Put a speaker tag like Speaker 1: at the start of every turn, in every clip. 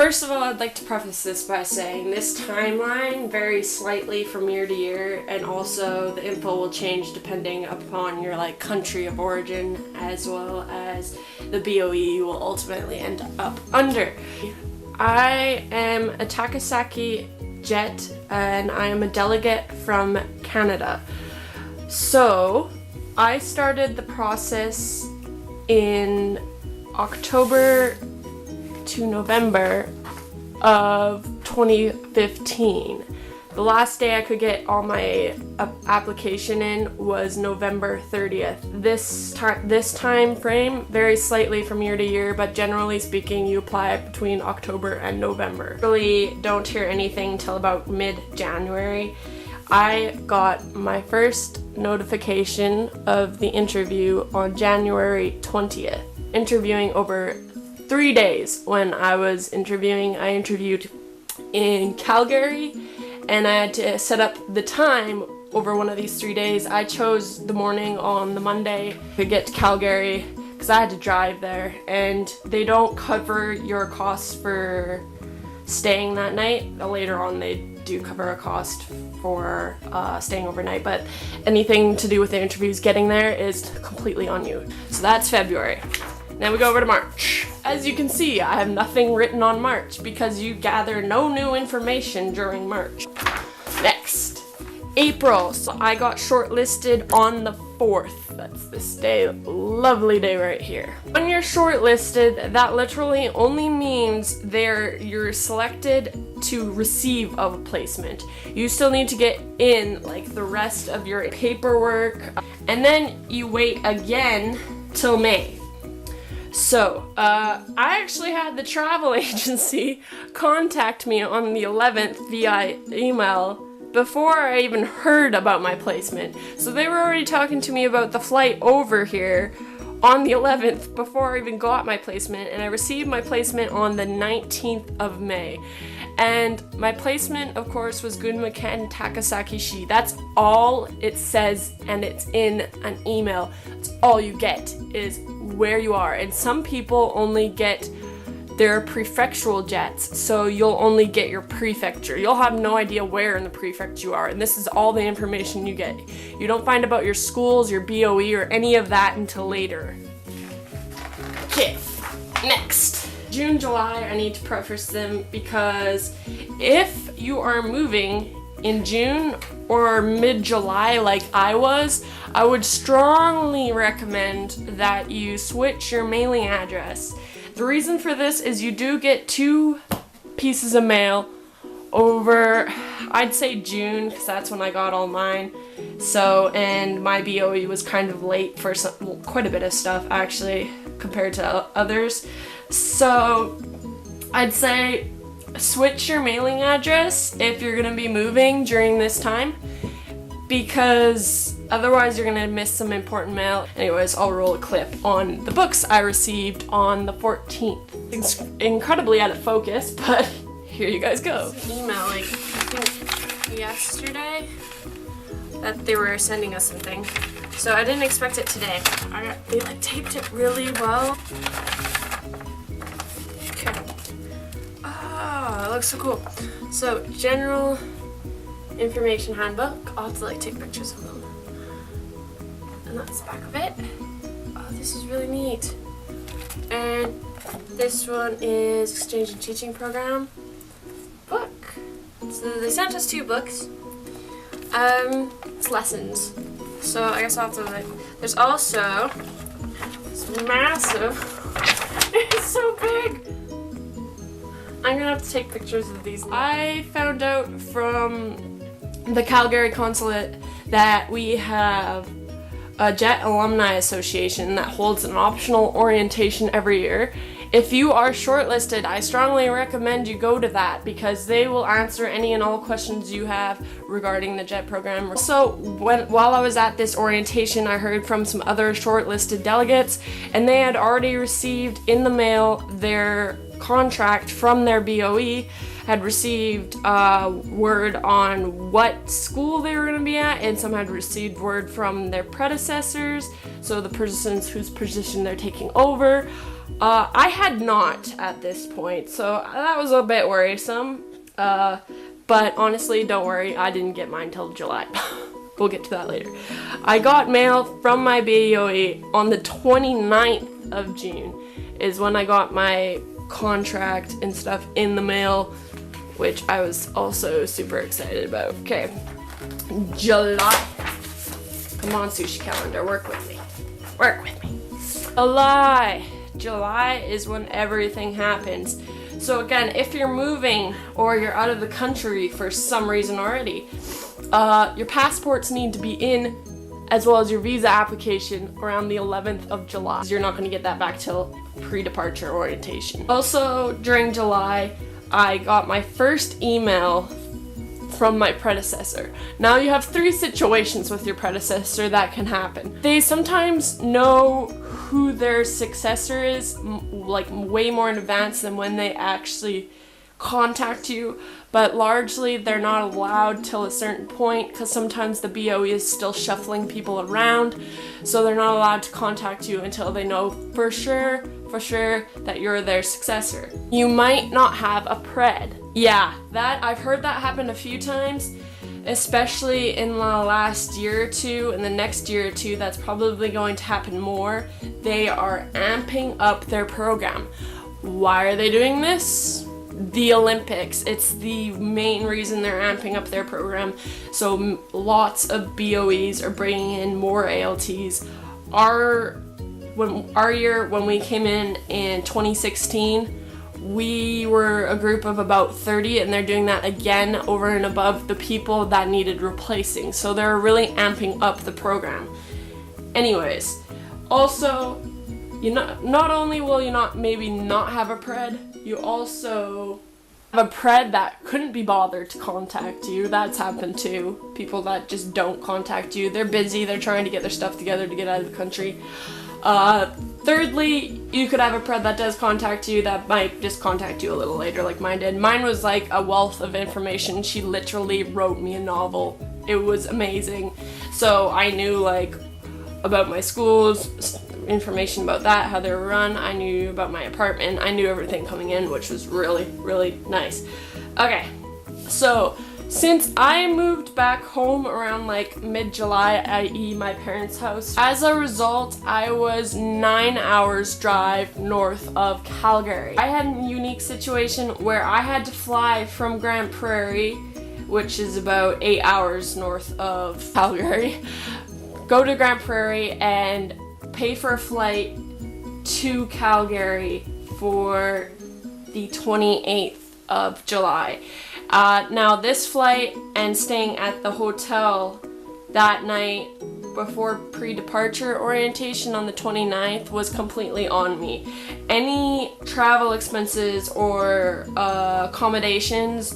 Speaker 1: First of all, I'd like to preface this by saying this timeline varies slightly from year to year, and also the info will change depending upon your country of origin, as well as the BOE you will ultimately end up under. I am a Takasaki Jet, and I am a delegate from Canada. So I started the process in October to November of 2015. The last day I could get all my application in was November 30th. This time frame varies slightly from year to year, but generally speaking, you apply between October and November. Really don't hear anything till about mid-January. I got my first notification of the interview on January 20th. Interviewing over 3 days. When I was interviewing, I interviewed in Calgary, and I had to set up the time over one of these 3 days. I chose the morning on the Monday to get to Calgary because I had to drive there, and they don't cover your costs for staying that night. Later on they do cover a cost for staying overnight, but anything to do with the interviews getting there is completely on you. So that's February. Now we go over to March. As you can see, I have nothing written on March because you gather no new information during March. Next, April. So I got shortlisted on the 4th. That's this day, lovely day right here. When you're shortlisted, that literally only means you're selected to receive a placement. You still need to get in the rest of your paperwork, and then you wait again till May. So, I actually had the travel agency contact me on the 11th via email before I even heard about my placement. So they were already talking to me about the flight over here on the 11th before I even got my placement, and I received my placement on the 19th of May. And my placement, of course, was Gunma-ken Takasaki-shi. That's all it says, and it's in an email. That's all you get is where you are. And some people only get their prefectural jets, so you'll only get your prefecture. You'll have no idea where in the prefect you are, and this is all the information you get. You don't find about your schools, your BOE, or any of that until later. Okay, next. June, July, I need to preface them because if you are moving in June or mid-July like I was, I would strongly recommend that you switch your mailing address. The reason for this is you do get 2 pieces of mail over, I'd say June, because that's when I got all mine. So, and my BOE was kind of late for quite a bit of stuff actually compared to others. So I'd say switch your mailing address if you're going to be moving during this time, because otherwise you're going to miss some important mail. Anyways, I'll roll a clip on the books I received on the 14th. It's incredibly out of focus, but here you guys go. Email, I think yesterday, that they were sending us something. So I didn't expect it today. They taped it really well. Okay. Oh, it looks so cool. So, general information handbook. I'll have to take pictures of them. And that's the back of it. Oh, this is really neat. And this one is Exchange and Teaching Program book. So they sent us 2 books. It's lessons. So I guess I'll have to there's also this massive, it's so big. I'm gonna have to take pictures of these. I found out from the Calgary consulate that we have a Jet Alumni Association that holds an optional orientation every year. If you are shortlisted, I strongly recommend you go to that because they will answer any and all questions you have regarding the JET program. So while I was at this orientation, I heard from some other shortlisted delegates, and they had already received in the mail their contract from their BOE, had received word on what school they were going to be at, and some had received word from their predecessors, so the persons whose position they're taking over. I had not at this point, so that was a bit worrisome. But honestly, don't worry, I didn't get mine till July. We'll get to that later. I got mail from my BOE on the 29th of June is when I got my contract and stuff in the mail, which I was also super excited about. Okay, July. Come on, sushi calendar, work with me. Work with me. July is when everything happens. So again, if you're moving or you're out of the country for some reason already, your passports need to be in, as well as your visa application, around the 11th of July. You're not going to get that back till pre-departure orientation. Also, during July, I got my first email from my predecessor. Now you have 3 situations with your predecessor that can happen. They sometimes know who their successor is, like way more in advance than when they actually contact you, but largely they're not allowed till a certain point because sometimes the BOE is still shuffling people around, so they're not allowed to contact you until they know for sure that you're their successor. You might not have a pred. Yeah, that I've heard that happen a few times, especially in the last year or two. In the next year or two, that's probably going to happen more. They are amping up their program. Why are they doing this? The Olympics. It's the main reason they're amping up their program. So lots of BOEs are bringing in more ALTs. Our year, when we came in 2016, we were a group of about 30, and they're doing that again over and above the people that needed replacing. So they're really amping up the program. Anyways, also, not only will you maybe not have a pred, you also have a pred that couldn't be bothered to contact you. That's happened too. People that just don't contact you. They're busy, they're trying to get their stuff together to get out of the country. Thirdly, you could have a pred that does contact you that might just contact you a little later like mine did. Mine was like a wealth of information. She literally wrote me a novel. It was amazing. So I knew like about my schools, information about that, how they were run. I knew about my apartment. I knew everything coming in, which was really, really nice. Okay, so since I moved back home around like mid-July, i.e. my parents' house, as a result, I was 9 hours drive north of Calgary. I had a unique situation where I had to fly from Grande Prairie, which is about 8 hours north of Calgary, go to Grande Prairie and pay for a flight to Calgary for the 28th of July. Now this flight and staying at the hotel that night before pre-departure orientation on the 29th was completely on me. Any travel expenses or accommodations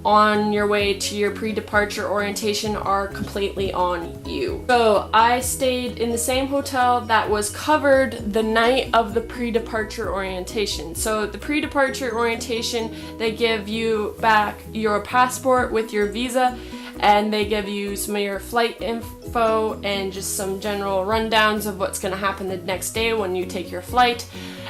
Speaker 1: on your way to your pre-departure orientation are completely on you. So I stayed in the same hotel that was covered the night of the pre-departure orientation. So the pre-departure orientation, they give you back your passport with your visa, and they give you some of your flight info and just some general rundowns of what's going to happen the next day when you take your flight,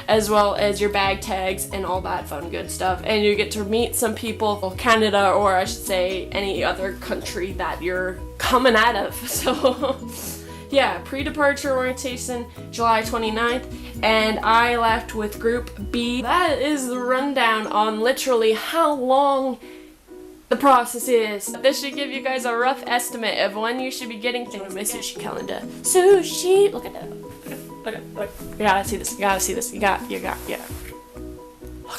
Speaker 1: as well as your bag tags and all that fun good stuff. And you get to meet some people, Canada, or I should say any other country that you're coming out of. So yeah, pre-departure orientation, July 29th, and I left with Group B. That is the rundown on literally how long the process is. This should give you guys a rough estimate of when you should be getting things. My sushi calendar. Sushi! Look at that. Look. You gotta see this. You gotta see this. You got. Look at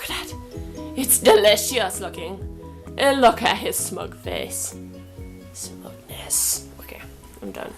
Speaker 1: that. It's delicious looking. And look at his smug face. Smugness. Okay, I'm done.